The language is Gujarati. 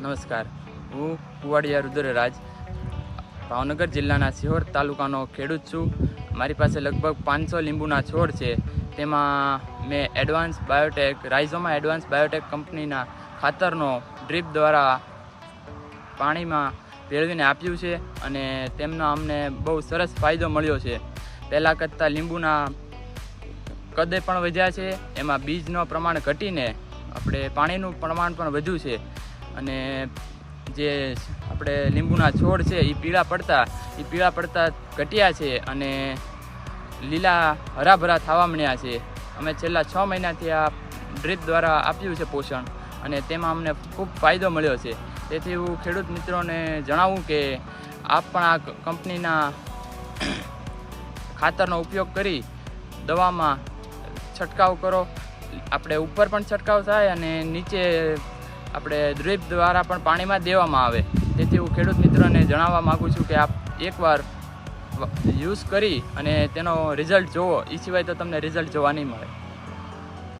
નમસ્કાર, હું કુવાડિયા રુદ્રરાજ ભાવનગર જિલ્લાના સિહોર તાલુકાનો ખેડૂત છું. મારી પાસે લગભગ 500 લીંબુના છોડ છે. તેમાં મેં એડવાન્સ બાયોટેક રાઇઝોમા એડવાન્સ બાયોટેક કંપનીના ખાતરનો ડ્રીપ દ્વારા પાણીમાં ભેળવીને આપ્યું છે અને તેમનો અમને બહુ સરસ ફાયદો મળ્યો છે. પહેલાં કરતાં લીંબુના કદે પણ વધ્યા છે, એમાં બીજનું પ્રમાણ ઘટીને આપણે પાણીનું પ્રમાણ પણ વધ્યું છે અને જે આપણે લીંબુના છોડ છે એ પીળા પડતા ઘટ્યા છે અને લીલા હરાભરા થવા મળ્યા છે. અમે છેલ્લા 6 મહિનાથી આ ડ્રીપ દ્વારા આપ્યું છે પોષણ અને તેમાં અમને ખૂબ ફાયદો મળ્યો છે. તેથી હું ખેડૂત મિત્રોને જણાવું કે આપ પણ આ કંપનીના ખાતરનો ઉપયોગ કરી દવામાં છંટકાવ કરો. આપણે ઉપર પણ છંટકાવ થાય અને નીચે આપણે ડ્રીપ દ્વારા પણ પાણીમાં દેવામાં આવે. તેથી હું ખેડૂત મિત્રોને જણાવવા માગું છું કે આપ એકવાર યુઝ કરી અને તેનો રિઝલ્ટ જુઓ. એ સિવાય તો તમને રિઝલ્ટ જોવા નહીં મળે.